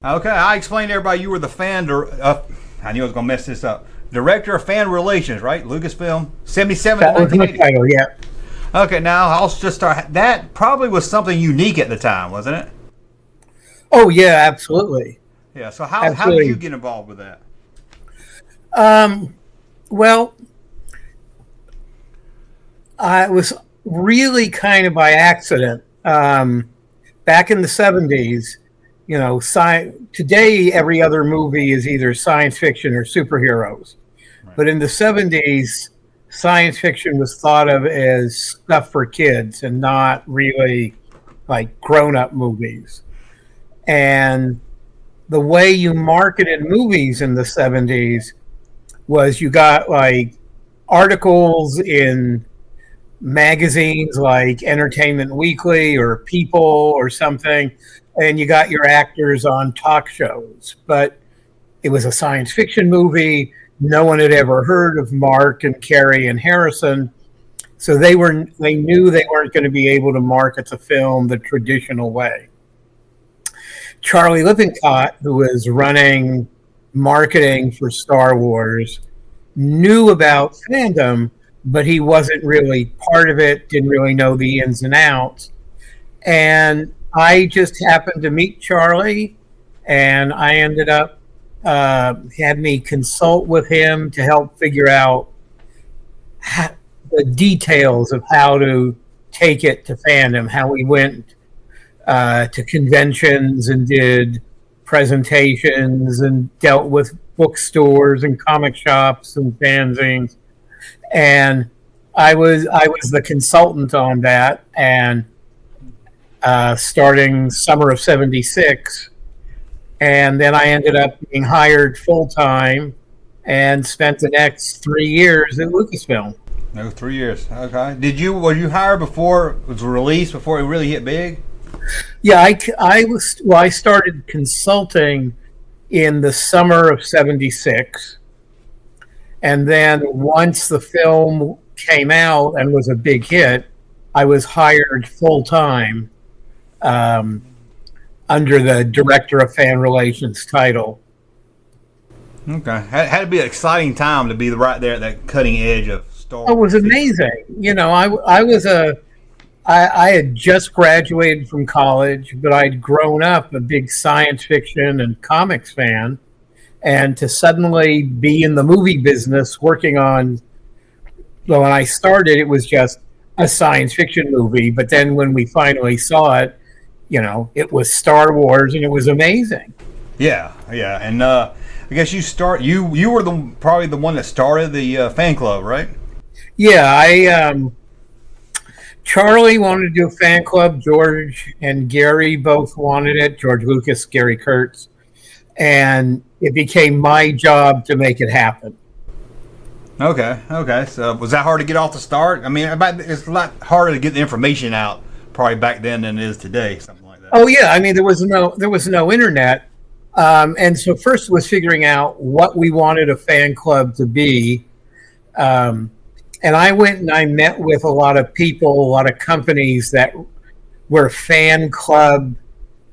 Okay, I explained to everybody you were the I knew I was going to mess this up. Director of Fan Relations, right? Lucasfilm, 77 to That was my 1980. title, yeah. Okay, now I'll just start. That probably was something unique at the time, wasn't it? Oh, yeah, absolutely. Yeah. So how did you Absolutely. get involved with that? Um, well, I was really kind of by accident. Back in the 70s, today every other movie is either science fiction or superheroes. Right. But in the 70s, science fiction was thought of as stuff for kids and not really like grown up movies. And the way you marketed movies in the 70s was you got like articles in magazines like Entertainment Weekly or People or something, and you got your actors on talk shows. But it was a science fiction movie. No one had ever heard of Mark and Carrie and Harrison, so they knew they weren't going to be able to market the film the traditional way. Charlie Lippincott, who was running marketing for Star Wars, knew about fandom, but he wasn't really part of it, didn't really know the ins and outs. And I just happened to meet Charlie, and I ended up had me consult with him to help figure out the details of how to take it to fandom, how we went to conventions and did presentations and dealt with bookstores and comic shops and fanzines. And I was the consultant on that, and starting summer of '76, and then I ended up being hired full time and spent the next 3 years at Lucasfilm. No, 3 years. Okay. Were you hired before it was released? Before it really hit big? Yeah, I started consulting in the summer of '76, and then once the film came out and was a big hit, I was hired full time um, under the director of fan relations title. Okay. Had to be an exciting time to be right there at that cutting edge of Star It was Wars. amazing. I had just graduated from college, but I'd grown up a big science fiction and comics fan, and to suddenly be in the movie business working on, well, when I started, it was just a science fiction movie, but then when we finally saw it, it was Star Wars, and it was amazing. Yeah, yeah, and I guess you were the probably the one that started the fan club, right? Yeah, I Charlie wanted to do a fan club. George and Gary both wanted it. George Lucas, Gary Kurtz, and it became my job to make it happen. Okay, okay. So was that hard to get off the start? I mean, it's a lot harder to get the information out probably back then than it is today, something like that. Oh yeah, I mean there was no internet, and so first was figuring out what we wanted a fan club to be. Um, and I went and I met with a lot of people, a lot of companies that were fan club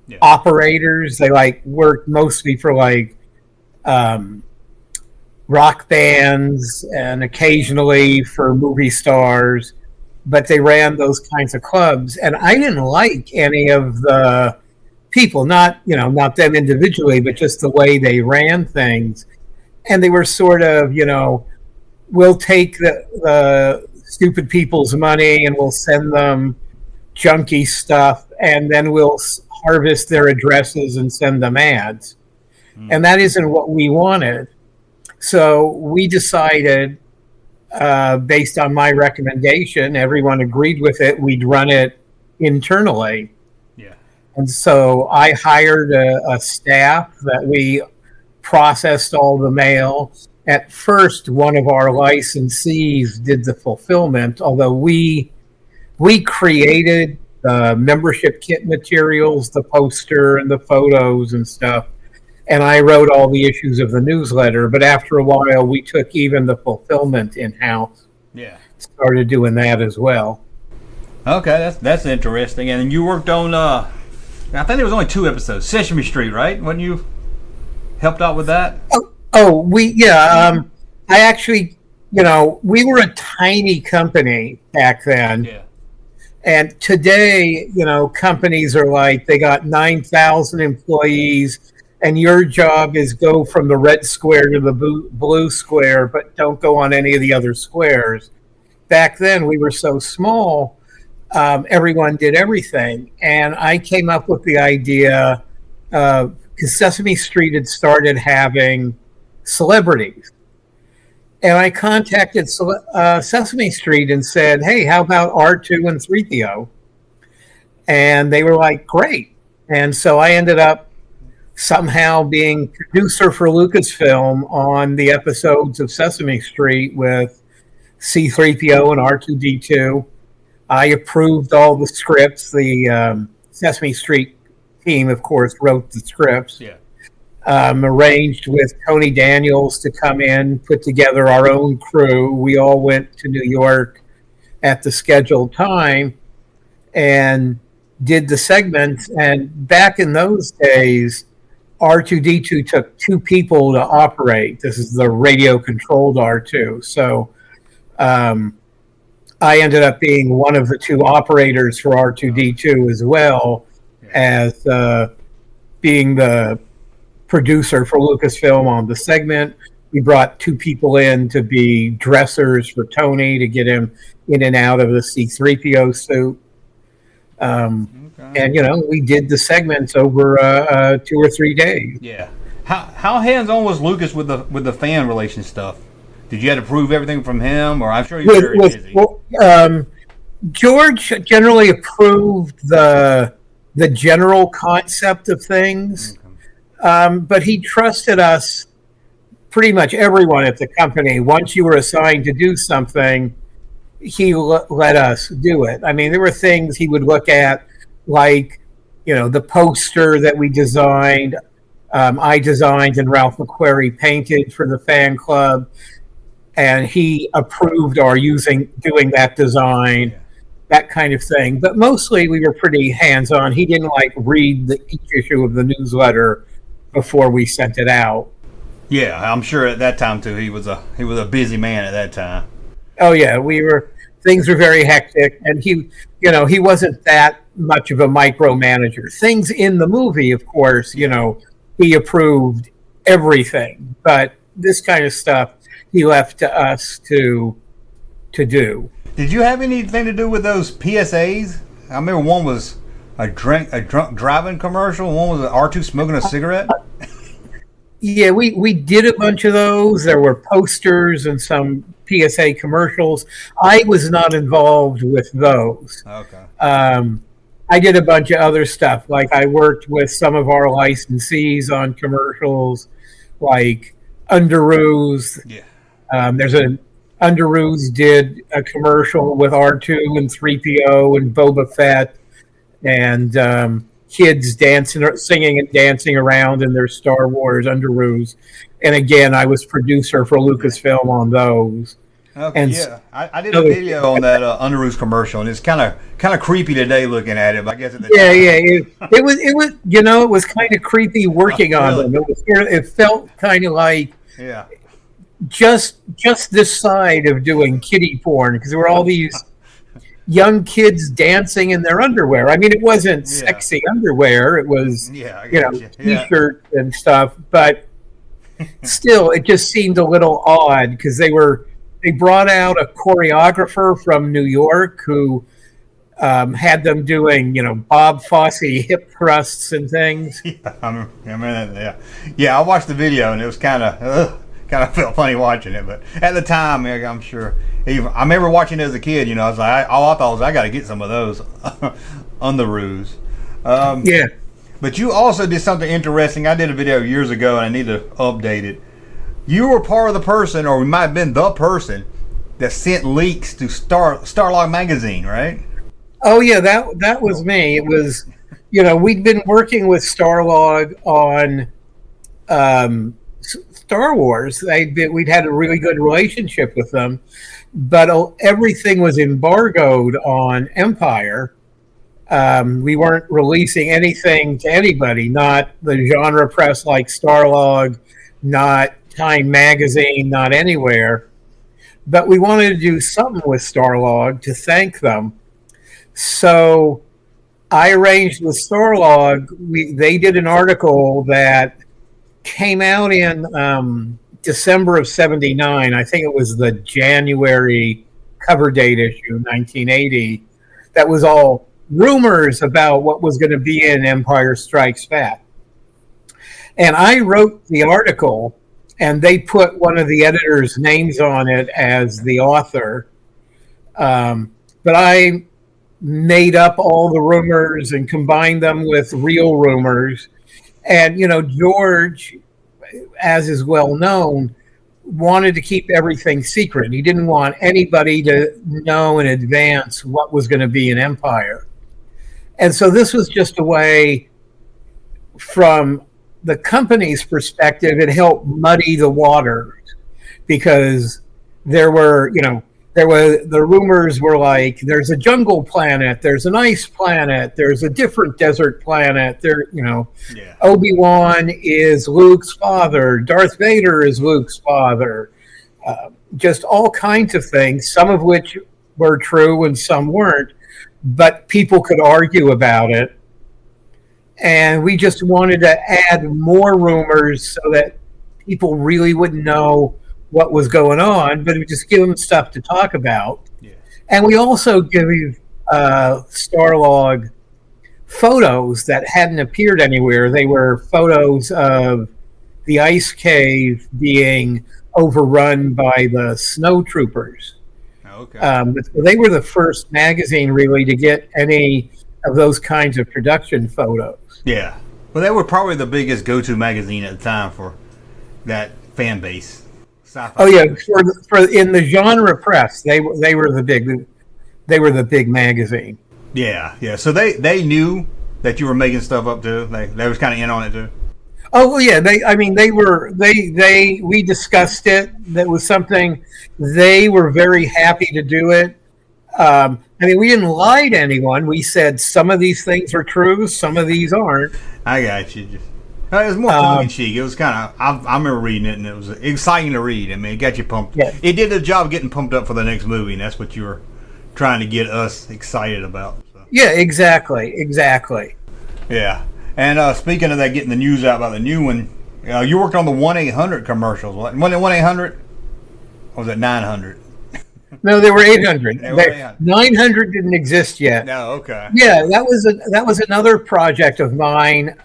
Yeah. operators. They like worked mostly for like um, rock bands and occasionally for movie stars, but they ran those kinds of clubs. And I didn't like any of the people, not them individually, but just the way they ran things. And they were sort of, we'll take the stupid people's money and we'll send them junky stuff, and then we'll harvest their addresses and send them ads. And that isn't what we wanted. So we decided, based on my recommendation, everyone agreed with it, we'd run it internally. Yeah. And so I hired a staff that we processed all the mail. At first, one of our licensees did the fulfillment, although we created the membership kit materials, the poster and the photos and stuff. And I wrote all the issues of the newsletter. But after a while, we took even the fulfillment in house, Yeah. started doing that as well. Okay, that's interesting. And you worked on I think there was only 2 episodes. Sesame Street, right? When you helped out with that? I actually, we were a tiny company back then. Yeah. And today, companies are like, they got 9,000 employees, and your job is go from the red square to the blue square, but don't go on any of the other squares. Back then, we were so small, everyone did everything. And I came up with the idea, because Sesame Street had started having celebrities. And I contacted Sesame Street and said, hey, how about R2 and 3PO? And they were like, great. And so I ended up somehow being producer for Lucasfilm on the episodes of Sesame Street with C3PO and R2D2. I approved all the scripts. The Sesame Street team, of course, wrote the scripts. Yeah. Arranged with Tony Daniels to come in, put together our own crew. We all went to New York at the scheduled time and did the segments. And back in those days, R2D2 took 2 people to operate. This is the radio-controlled R2. So I ended up being one of the 2 operators for R2D2 as well as being the producer for Lucasfilm on the segment. We brought 2 people in to be dressers for Tony to get him in and out of the C3PO suit. And, we did the segments over 2 or 3 days. Yeah. How hands-on was Lucas with the fan relation stuff? Did you have to prove everything from him, or I'm sure you were very busy? George generally approved the general concept of things. But he trusted us, pretty much everyone at the company. Once you were assigned to do something, he let us do it. I mean, there were things he would look at, like, the poster that we designed. I designed and Ralph McQuarrie painted for the fan club, and he approved our doing that design, that kind of thing. But mostly we were pretty hands-on. He didn't read each issue of the newsletter before we sent it out. Yeah, I'm sure at that time too. He was a busy man at that time. Oh yeah, things were very hectic, and he wasn't that much of a micromanager. Things in the movie, of course, he approved everything, but this kind of stuff he left to us to do. Did you have anything to do with those PSAs? I remember one was a drunk driving commercial. One was R2 smoking a cigarette. Yeah, we did a bunch of those. There were posters and some PSA commercials. I was not involved with those. Okay. I did a bunch of other stuff. Like I worked with some of our licensees on commercials, like Underoos. Yeah. There's Underoos did a commercial with R2 and 3PO and Boba Fett, and kids singing and dancing around in their Star Wars Underoos. And again, I was producer for Lucasfilm on those. Okay, and yeah, I did a video on that Underoos commercial, and it's kind of creepy today looking at it. But I guess at the time, it was kind of creepy working on them. It felt kind of like just this side of doing kiddie porn, because there were all these young kids dancing in their underwear. I mean, it wasn't sexy underwear. It was t-shirt and stuff, but still, it just seemed a little odd because they brought out a choreographer from New York who had them doing, Bob Fosse hip thrusts and things. I remember that. Yeah, I watched the video and it was kind of felt funny watching it, but at the time, I'm sure. I remember watching it as a kid. I was like, all I thought was I got to get some of those on the ruse. Yeah. But you also did something interesting. I did a video years ago, and I need to update it. You were part of the person, or we might have been the person, that sent leaks to Starlog magazine, right? Oh yeah, that was me. It was, we'd been working with Starlog on Star Wars. We'd had a really good relationship with them, but everything was embargoed on Empire. We weren't releasing anything to anybody, not the genre press like Starlog, not Time Magazine, not anywhere. But we wanted to do something with Starlog to thank them. So I arranged with Starlog. They did an article that came out in December of '79. I think it was the January cover date issue, 1980. That was all rumors about what was going to be in Empire Strikes Back. And I wrote the article, and they put one of the editors' names on it as the author. But I made up all the rumors and combined them with real rumors. And, George, as is well known, wanted to keep everything secret. He didn't want anybody to know in advance what was going to be in Empire. And so this was just a way, from the company's perspective, it helped muddy the waters, because there were the rumors were like, there's a jungle planet, there's an ice planet, there's a different desert planet. Obi-Wan is Luke's father, Darth Vader is Luke's father, just all kinds of things, some of which were true and some weren't, but people could argue about it. And we just wanted to add more rumors so that people really wouldn't know what was going on, but we just give them stuff to talk about. Yeah. And we also give Starlog photos that hadn't appeared anywhere. They were photos of the ice cave being overrun by the snow troopers. Okay. They were the first magazine really to get any of those kinds of production photos. Yeah. Well, they were probably the biggest go-to magazine at the time for that fan base. Sci-fi. Oh yeah, for in the genre press, they were the big magazine. Yeah. So they knew that you were making stuff up too. They was kind of in on it too. Oh yeah, we discussed it. That was something they were very happy to do it. We didn't lie to anyone. We said some of these things are true, some of these aren't. I got you. It was more tongue in cheek. It was kind of. I remember reading it, and it was exciting to read. I mean, it got you pumped. Yeah. It did the job of getting pumped up for the next movie, and that's what you were trying to get us excited about. So. Yeah, exactly. Yeah, and speaking of that, getting the news out about the new one, you worked on the 1-800 commercials. Wasn't it 1-800? Or was it 900? No, there were 800. 900 didn't exist yet. No, okay. Yeah, that was another project of mine.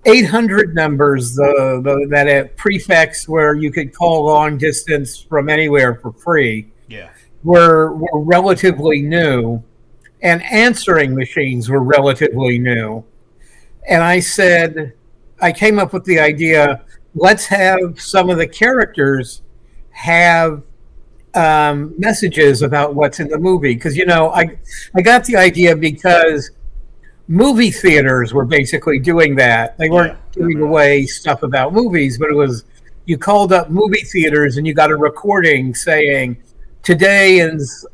800 numbers, that prefix where you could call long distance from anywhere for free. Yeah, were relatively new, and answering machines were relatively new. And I came up with the idea, let's have some of the characters have messages about what's in the movie. Because, I got the idea because movie theaters were basically doing that. They weren't giving away stuff about movies, but it was, you called up movie theaters and you got a recording saying, today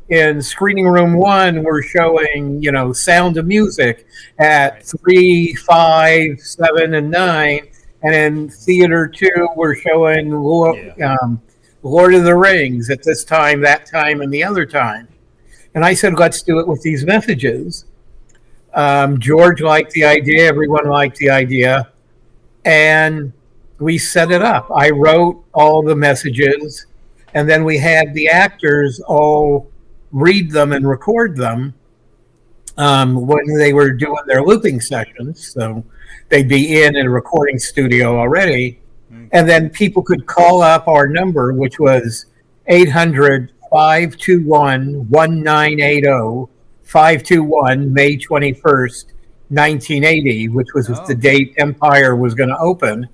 in screening room 1, we're showing, Sound of Music at 3, 5, 7, and 9. And in theater 2, we're showing Lord of the Rings at this time, that time, and the other time. And I said, let's do it with these messages. George liked the idea. Everyone liked the idea. And we set it up. I wrote all the messages, and then we had the actors all read them and record them when they were doing their looping sessions. So they'd be in a recording studio already. And then people could call up our number, which was 800-521-1980, 521 May 21st, 1980, which was the date Empire was going to open.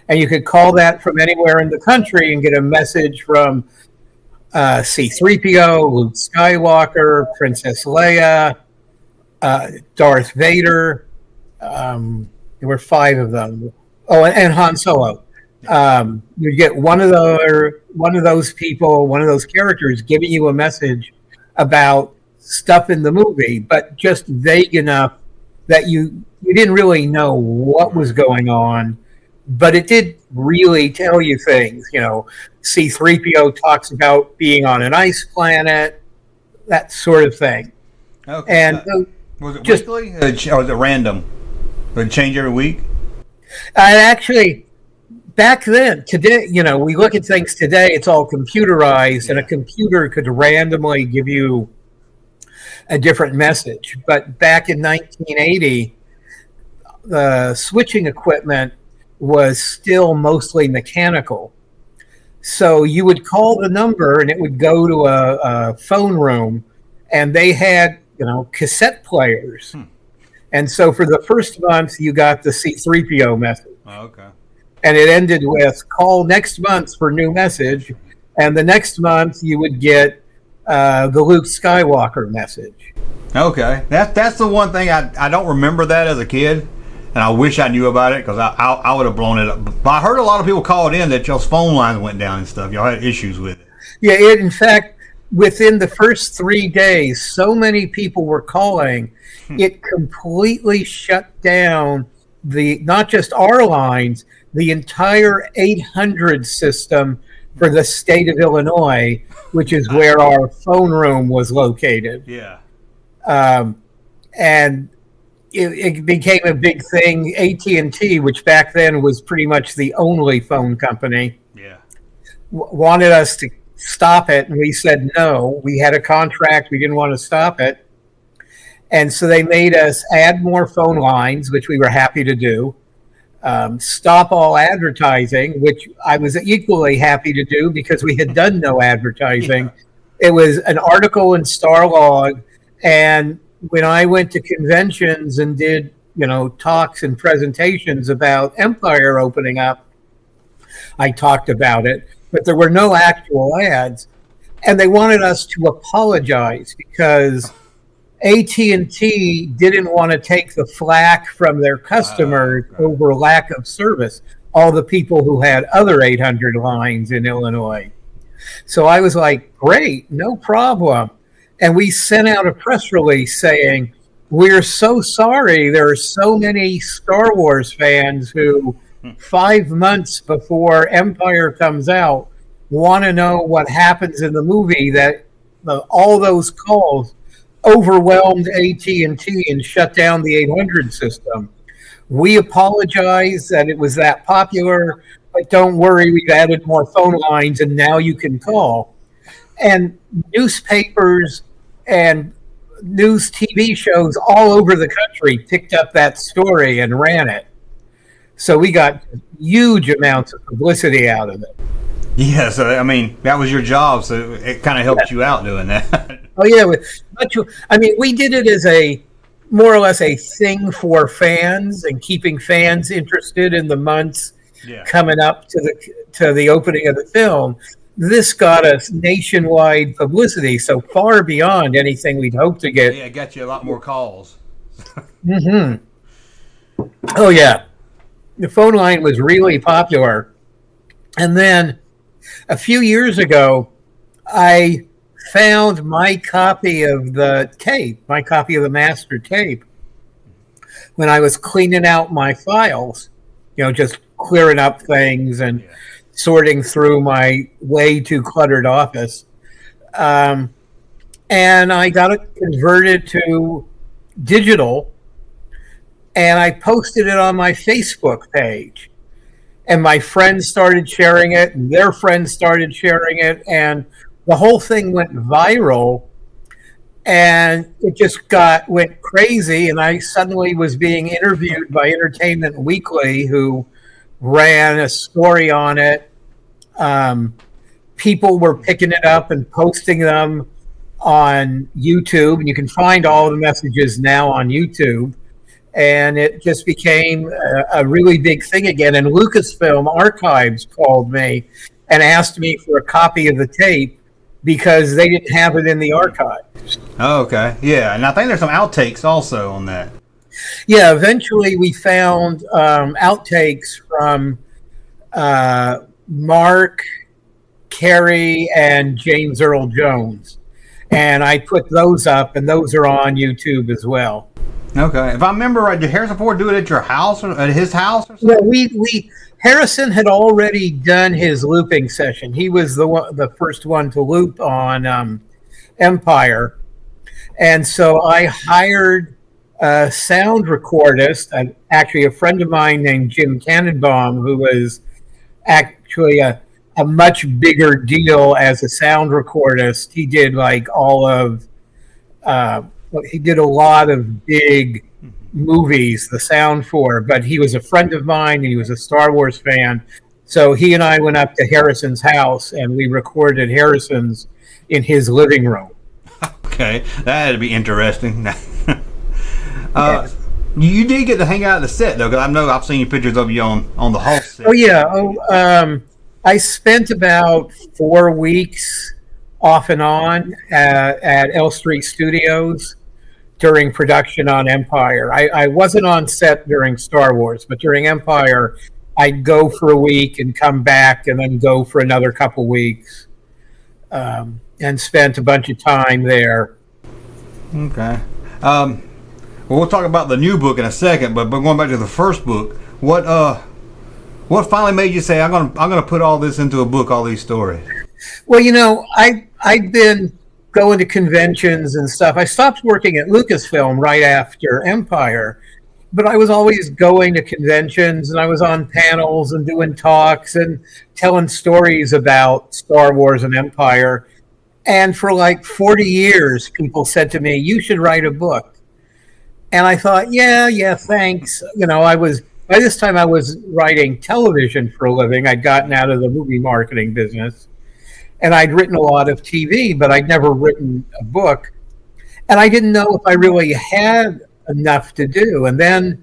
And you could call that from anywhere in the country and get a message from C-3PO, Luke Skywalker, Princess Leia, Darth Vader. There were 5 of them. Oh, and Han Solo. You'd get one of those people, one of those characters, giving you a message about stuff in the movie, but just vague enough that you didn't really know what was going on, but it did really tell you things. C-3PO talks about being on an ice planet, that sort of thing. Okay. And was it weekly or was it random? Would it change every week? I actually, back then, today, we look at things today, it's all computerized, and a computer could randomly give you a different message. But back in 1980, the switching equipment was still mostly mechanical. So you would call the number and it would go to a phone room, and they had, cassette players. And so for the first month, you got the C-3PO message. Oh, okay. And it ended with call next month for new message. And the next month, you would get the Luke Skywalker message. Okay. That's the one thing I don't remember that as a kid. And I wish I knew about it because I would have blown it up. But I heard a lot of people call it in that y'all's phone lines went down and stuff. Y'all had issues with it. Yeah, in fact, within the first 3 days, so many people were calling, it completely shut down not just our lines, the entire 800 system for the state of Illinois, which is where our phone room was located. Yeah. And it became a big thing. AT&T, which back then was pretty much the only phone company, wanted us to stop it, and we said no. We had a contract. We didn't want to stop it. And so they made us add more phone lines, which we were happy to do. Stop all advertising, which I was equally happy to do because we had done no advertising. Yeah. It was an article in Starlog, and when I went to conventions and did, talks and presentations about Empire opening up, I talked about it, but there were no actual ads. And they wanted us to apologize because AT&T didn't want to take the flack from their customers over lack of service, all the people who had other 800 lines in Illinois. So I was like, great, no problem. And we sent out a press release saying, we're so sorry. There are so many Star Wars fans who 5 months before Empire comes out want to know what happens in the movie, that all those calls overwhelmed AT&T and shut down the 800 system. We apologize that it was that popular, but don't worry, we've added more phone lines and now you can call. And newspapers and news TV shows all over the country picked up that story and ran it. So we got huge amounts of publicity out of it. Yeah, so I mean, that was your job, so it kind of helped you out doing that. Oh yeah, we did it as a more or less a thing for fans and keeping fans interested in the months coming up to the opening of the film. This got us nationwide publicity, so far beyond anything we'd hoped to get. Yeah, it got you a lot more calls. Mm-hmm. Oh yeah, the phone line was really popular, and then a few years ago, I found my copy of the tape, my copy of the master tape, when I was cleaning out my files, just clearing up things and sorting through my way too cluttered office. And I got it converted to digital, and I posted it on my Facebook page. And my friends started sharing it, and their friends started sharing it, and the whole thing went viral, and it just went crazy. And I suddenly was being interviewed by Entertainment Weekly, who ran a story on it. People were picking it up and posting them on YouTube, and you can find all the messages now on YouTube. And it just became a really big thing again. And Lucasfilm Archives called me and asked me for a copy of the tape because they didn't have it in the archives. Oh, okay. Yeah, and I think there's some outtakes also on that. Yeah, eventually we found outtakes from Mark, Kerry, and James Earl Jones. and I put those up, and those are on YouTube as well. Okay. If I remember right, did Harrison Ford do it at your house or at his house or something? Well, we Harrison had already done his looping session. He was the first one to loop on Empire, and so I hired a sound recordist, actually a friend of mine named Jim Cannonbaum, who was actually a much bigger deal as a sound recordist. He did like all of he did a lot of big movies, the sound for, but he was a friend of mine and he was a Star Wars fan. So he and I went up to Harrison's house and we recorded Harrison's in his living room. Okay, that'd be interesting. Yes. You did get to hang out at the set though, because I know I've seen pictures of you on the whole set. Oh yeah. I spent about 4 weeks off and on at L Street Studios during production on Empire. I wasn't on set during Star Wars, but during Empire, I'd go for a week and come back and then go for another couple weeks, and spent a bunch of time there. Okay. Well, we'll talk about the new book in a second, but going back to the first book, what finally made you say I'm gonna put all this into a book, all these stories? Well, I've been going to conventions and stuff. I stopped working at Lucasfilm right after Empire, but I was always going to conventions and I was on panels and doing talks and telling stories about Star Wars and Empire. And for like 40 years, people said to me, "You should write a book." And I thought, yeah, thanks. By this time I was writing television for a living. I'd gotten out of the movie marketing business. And I'd written a lot of TV, but I'd never written a book. And I didn't know if I really had enough to do. And then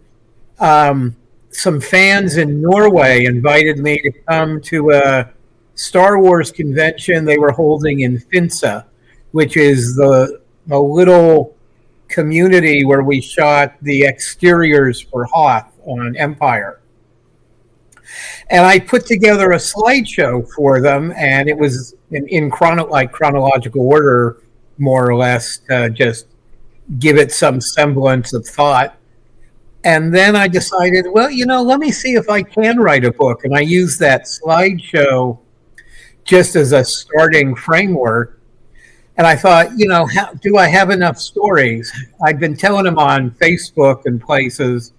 some fans in Norway invited me to come to a Star Wars convention they were holding in Finse, which is the little community where we shot the exteriors for Hoth on Empire. And I put together a slideshow for them, and it was in chronological order, more or less, to just give it some semblance of thought. And then I decided, well, let me see if I can write a book. And I used that slideshow just as a starting framework. And I thought, do I have enough stories? I'd been telling them on Facebook and places.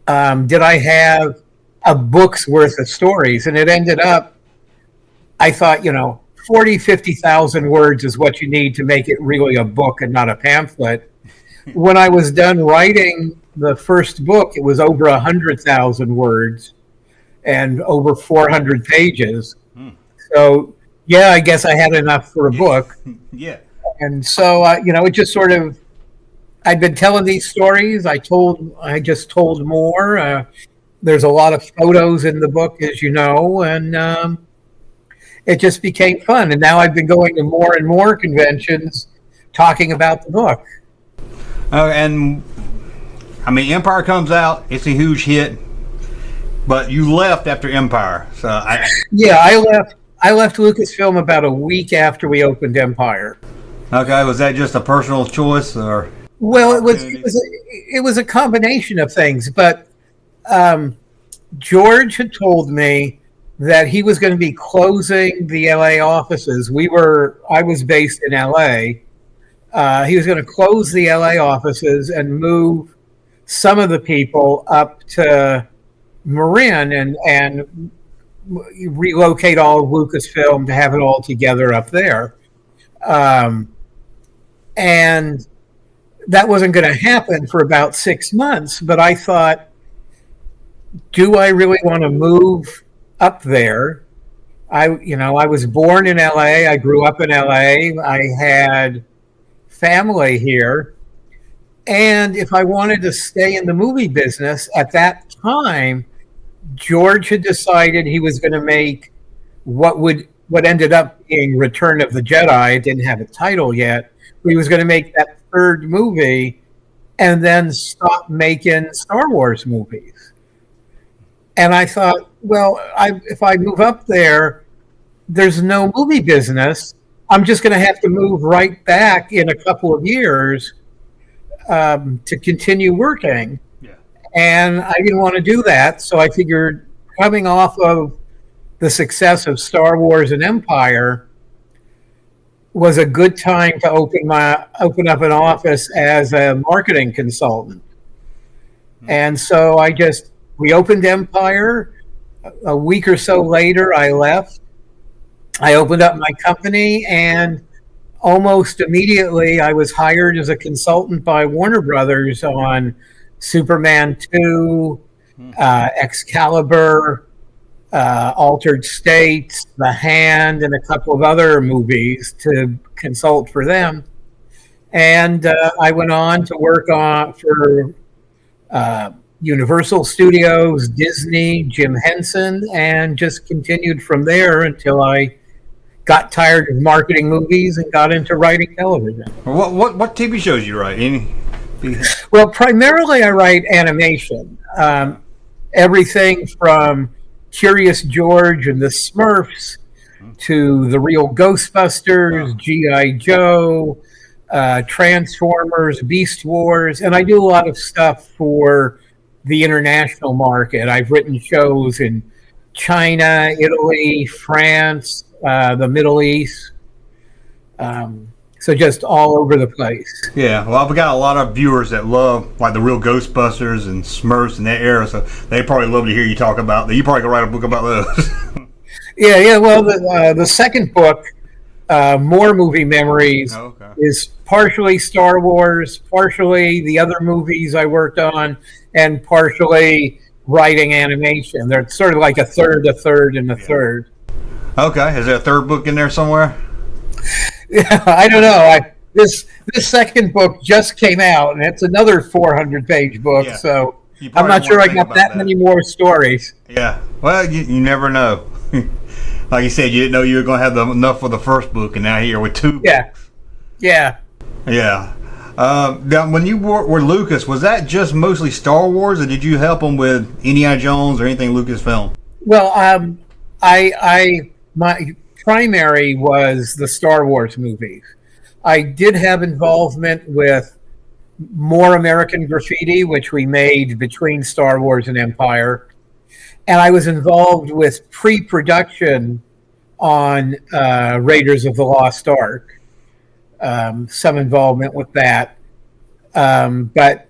Did I have a book's worth of stories? And it ended up, I thought, 40, 50,000 words is what you need to make it really a book and not a pamphlet. When I was done writing the first book, it was over 100,000 words and over 400 pages. So, yeah, I guess I had enough for a book. Yeah. And so, it just sort of, I'd been telling these stories. I just told more. There's a lot of photos in the book, as you know, and it just became fun. And now I've been going to more and more conventions talking about the book. And I mean, Empire comes out, it's a huge hit, but you left after Empire. So I left Lucasfilm about a week after we opened Empire. Okay, was that just a personal choice, or? Well, it was a combination of things, but George had told me that he was going to be closing the LA offices. I was based in LA. He was going to close the LA offices and move some of the people up to Marin and relocate all of Lucasfilm to have it all together up there. And that wasn't going to happen for about 6 months, but I thought, do I really want to move up there? I was born in LA. I grew up in LA. I had family here. And if I wanted to stay in the movie business at that time, George had decided he was going to make what ended up being Return of the Jedi. It didn't have a title yet. He was going to make that third movie and then stop making Star Wars movies. And I thought, well, if I move up there, there's no movie business. I'm just going to have to move right back in a couple of years to continue working. Yeah. And I didn't want to do that. So I figured coming off of the success of Star Wars and Empire was a good time to open up an office as a marketing consultant. And so we opened Empire. A week or so later, I left. I opened up my company, and almost immediately I was hired as a consultant by Warner Brothers on Superman 2, Excalibur, Altered States, The Hand, and a couple of other movies to consult for them. And I went on to work for Universal Studios, Disney, Jim Henson, and just continued from there until I got tired of marketing movies and got into writing television. What TV shows you write? Well, primarily I write animation. Everything from Curious George and the Smurfs to The Real Ghostbusters, G.I. Joe, Transformers, Beast Wars, and I do a lot of stuff for the international market. I've written shows in China, Italy, France, the Middle East. So just all over the place. Yeah, well, I've got a lot of viewers that love like the Real Ghostbusters and Smurfs in that era, so they probably love to hear you talk about that. You probably could write a book about those. Yeah. Well, the second book, More Movie Memories, is partially Star Wars, partially the other movies I worked on, and partially writing animation. They're sort of like a third, and a third. Okay, is there a third book in there somewhere? Yeah, I don't know. This second book just came out, and it's another 400-page book. Yeah. So I'm not sure I got that many more stories. Yeah, well, you never know. Like you said, you didn't know you were going to have enough for the first book, and now here with 2 books. Yeah. Now, when you worked with Lucas, was that just mostly Star Wars, or did you help him with Indiana Jones or anything Lucasfilm? Well, my primary was the Star Wars movies. I did have involvement with More American Graffiti, which we made between Star Wars and Empire. And I was involved with pre-production on Raiders of the Lost Ark. Some involvement with that. But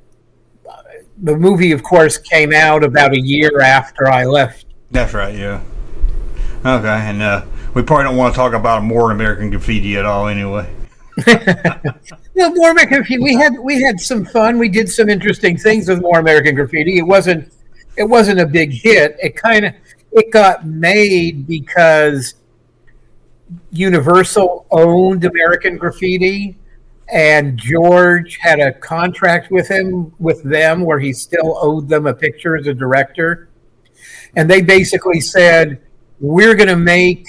the movie, of course, came out about a year after I left. That's right, yeah. Okay, and we probably don't want to talk about More American Graffiti at all anyway. Well, More American Graffiti, we had some fun. We did some interesting things with More American Graffiti. It wasn't a big hit. It got made because Universal owned American Graffiti, and George had a contract with them where he still owed them a picture as a director. And they basically said, we're going to make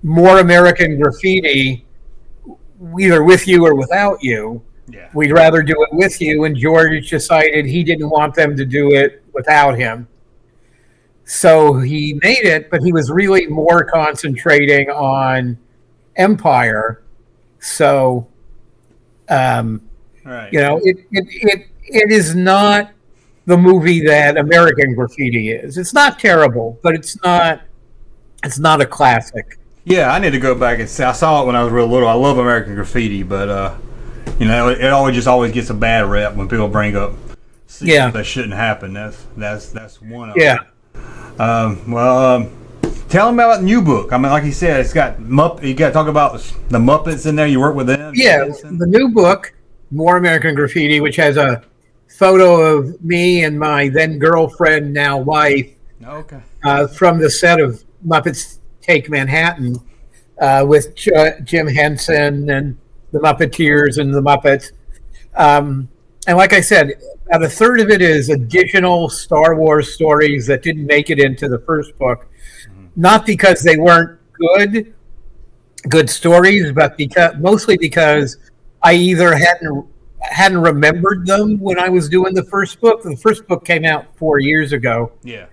More American Graffiti either with you or without you. Yeah. We'd rather do it with you. And George decided he didn't want them to do it without him. So he made it, but he was really more concentrating on Empire. So, right. It is not the movie that American Graffiti is. It's not terrible, but it's not a classic. Yeah, I need to go back and see. I saw it when I was real little. I love American Graffiti, but it always gets a bad rep when people bring up scenes that shouldn't happen. That's one of them. Tell them about the new book. I mean, like you said, it's got you got to talk about the Muppets in there. You work with them. Yeah, the new book, More American Graffiti, which has a photo of me and my then girlfriend, now wife, from the set of Muppets Take Manhattan, with Jim Henson and the Muppeteers and the Muppets. And like I said, about a third of it is additional Star Wars stories that didn't make it into the first book. Not because they weren't good stories, but mostly because I either hadn't remembered them when I was doing the first book. The first book came out 4 years ago. Yeah.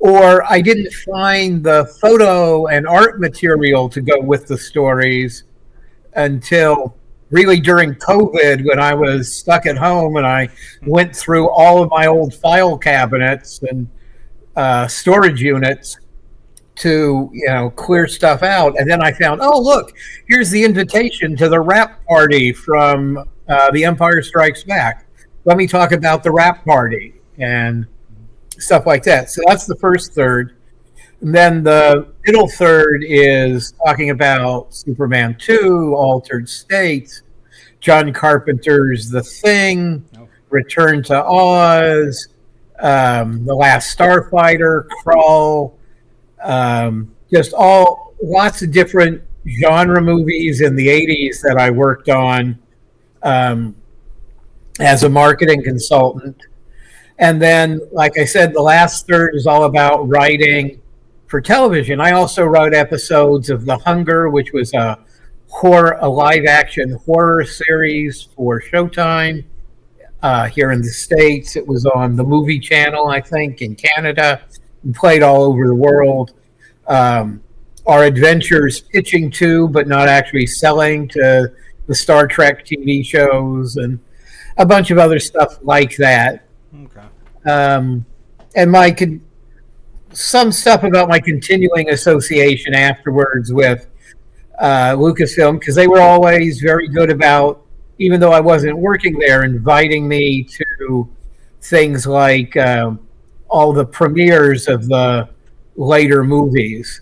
or I didn't find the photo and art material to go with the stories until really during COVID, when I was stuck at home and I went through all of my old file cabinets and storage units to clear stuff out, and then I found, oh look, here's the invitation to the rap party from The Empire Strikes Back. Let me talk about the rap party and stuff like that. So that's the first third. And then the middle third is talking about Superman 2, Altered States, John Carpenter's The Thing, Return to Oz, The Last Starfighter, Krull, just lots of different genre movies in the 80s that I worked on as a marketing consultant. And then, like I said, the last third is all about writing for television. I also wrote episodes of The Hunger, which was a live-action horror series for Showtime here in the States. It was on the Movie Channel, I think, in Canada, and played all over the world. Our adventures pitching to, but not actually selling to, the Star Trek TV shows, and a bunch of other stuff like that. Okay. And some stuff about my continuing association afterwards with Lucasfilm, because they were always very good about, even though I wasn't working there, inviting me to things like all the premieres of the later movies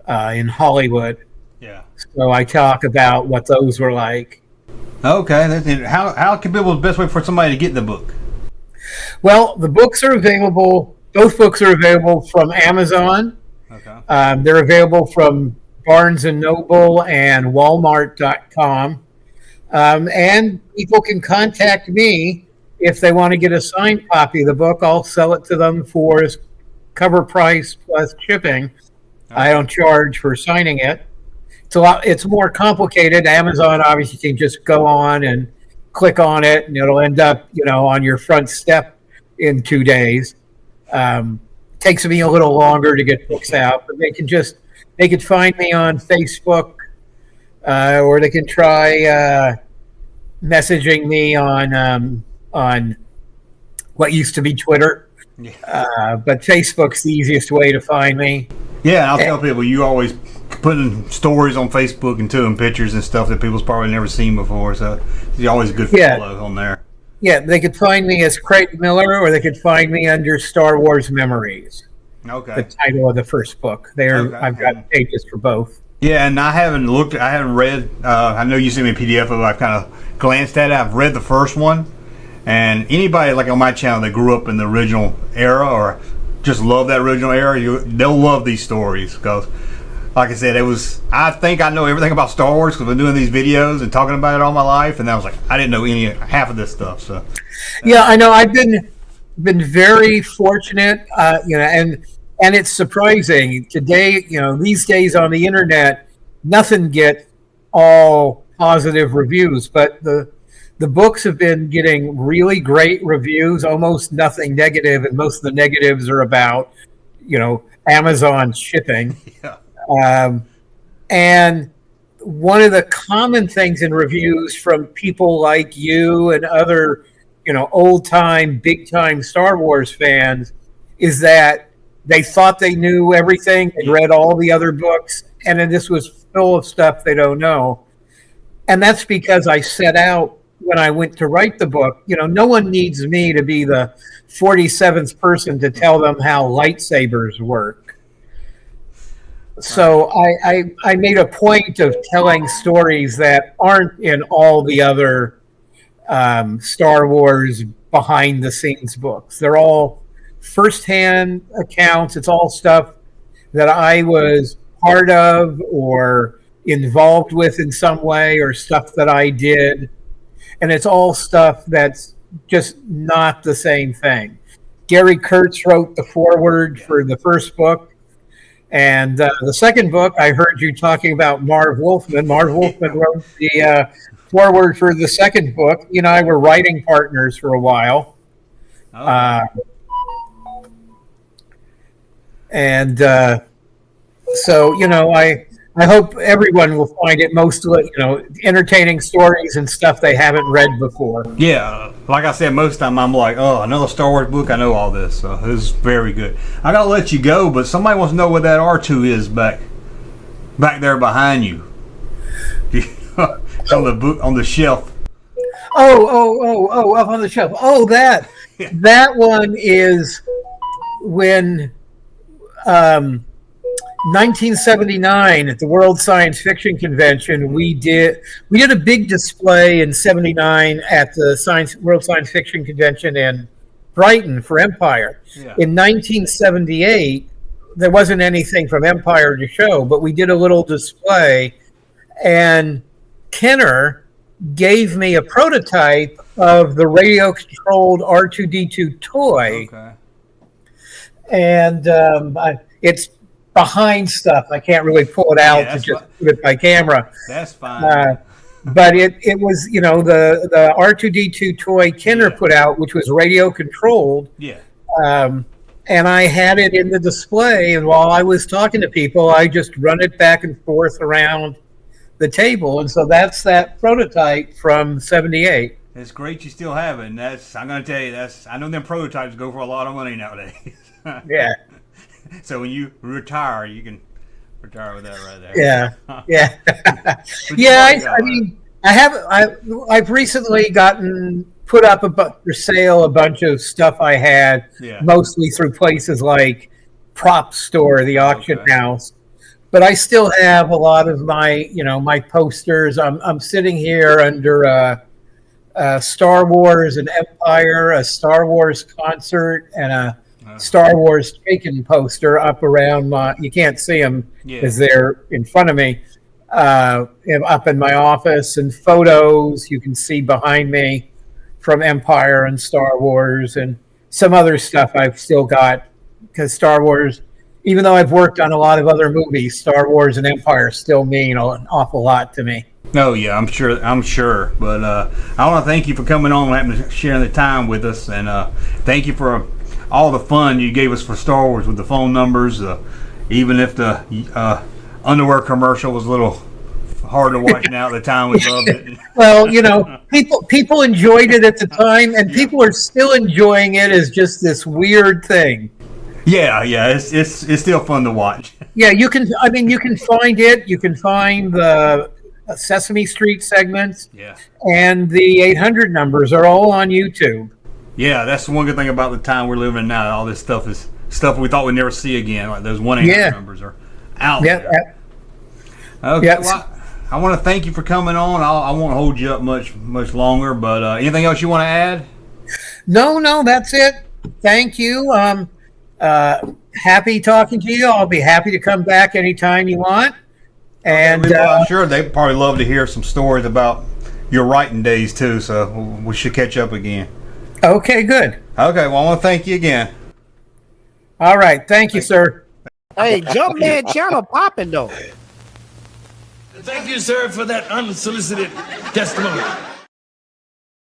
in Hollywood. Yeah. So I talk about what those were like. Okay. How can people, the best way for somebody to get the book? Well, the books are available. Both books are available from Amazon. Okay. They're available from Barnes & Noble and Walmart.com. And people can contact me if they want to get a signed copy of the book. I'll sell it to them for cover price plus shipping. Okay. I don't charge for signing it. It's more complicated. Amazon obviously can just go on and click on it, and it'll end up, on your front step in 2 days. Takes me a little longer to get books out, but they can find me on Facebook, or they can try messaging me on what used to be Twitter. Yeah. But Facebook's the easiest way to find me. Yeah, I'll tell people, you always putting stories on Facebook and doing pictures and stuff that people's probably never seen before, so it's always a good follow on there. Yeah, they could find me as Craig Miller, or they could find me under Star Wars Memories. Okay. The title of the first book. I've got pages for both. Yeah, and I haven't read, I know you sent me a PDF of it, I've kind of glanced at it. I've read the first one, and anybody like on my channel that grew up in the original era or just love that original era, they'll love these stories, because like I said, I think I know everything about Star Wars because I've been doing these videos and talking about it all my life, and I was like, I didn't know half of this stuff. So yeah, I know. I've been very fortunate, and it's surprising today. These days on the internet, nothing gets all positive reviews, but the books have been getting really great reviews, almost nothing negative, and most of the negatives are about, Amazon shipping. Yeah. And one of the common things in reviews from people like you and other, old-time, big-time Star Wars fans is that they thought they knew everything and read all the other books, and then this was full of stuff they don't know. And that's because I set out, when I went to write the book, no one needs me to be the 47th person to tell them how lightsabers work. So I made a point of telling stories that aren't in all the other Star Wars behind-the-scenes books. They're all first-hand accounts. It's all stuff that I was part of or involved with in some way, or stuff that I did. And it's all stuff that's just not the same thing. Gary Kurtz wrote the foreword for the first book. And the second book, I heard you talking about Marv Wolfman. Marv Wolfman wrote the foreword for the second book. You and I were writing partners for a while. And so, I hope everyone will find it mostly, entertaining stories and stuff they haven't read before. Yeah, like I said, most of the time I'm like, oh, another Star Wars book. I know all this, so it's very good. I gotta let you go, but somebody wants to know where that R2 is back there behind you, on the shelf. Oh, up on the shelf. Oh, that one is when 1979 at the World Science Fiction Convention, we did a big display in '79 at the World Science Fiction Convention in Brighton for Empire. Yeah. In 1978, there wasn't anything from Empire to show, but we did a little display, and Kenner gave me a prototype of the radio-controlled R2-D2 toy. Okay. And it's behind stuff. I can't really pull it out to just put it by camera. That's fine. But it was, the R2-D2 toy Kenner put out, which was radio controlled. Yeah. And I had it in the display, and while I was talking to people, I just run it back and forth around the table. And so that's that prototype from '78. It's great you still have it. And I'm going to tell you, I know them prototypes go for a lot of money nowadays. Yeah. So when you retire, you can retire with that right there. Yeah. Yeah. Yeah. I mean, I've recently gotten put up for sale a bunch of stuff I had, mostly through places like Prop Store, the auction house. But I still have a lot of my, my posters. I'm sitting here under Star Wars and Empire, a Star Wars concert, and a Star Wars Taken poster up around you can't see them because they're in front of me, up in my office, and photos you can see behind me from Empire and Star Wars and some other stuff I've still got, because Star Wars, even though I've worked on a lot of other movies, Star Wars and Empire still mean an awful lot to me. Oh yeah, I'm sure. But I want to thank you for coming on and sharing the time with us, and thank you for all the fun you gave us for Star Wars with the phone numbers. Even if the underwear commercial was a little hard to watch now, at the time we loved it. Well, people enjoyed it at the time, and people are still enjoying it as just this weird thing. Yeah, it's still fun to watch. Yeah, you can find it. You can find the Sesame Street segments. Yeah. And the 800 numbers are all on YouTube. Yeah, that's the one good thing about the time we're living in now. All this stuff is stuff we thought we'd never see again. Like those 1-800 numbers are out there. Okay. Yeah. Well, I want to thank you for coming on. I won't hold you up much longer. But anything else you want to add? No, that's it. Thank you. Happy talking to you. I'll be happy to come back anytime you want. And I'm sure they probably love to hear some stories about your writing days too. So we should catch up again. Okay, good. Okay, well, I want to thank you again. All right, thank you, sir. Hey, Junkman channel popping though. Thank you, sir, for that unsolicited testimony.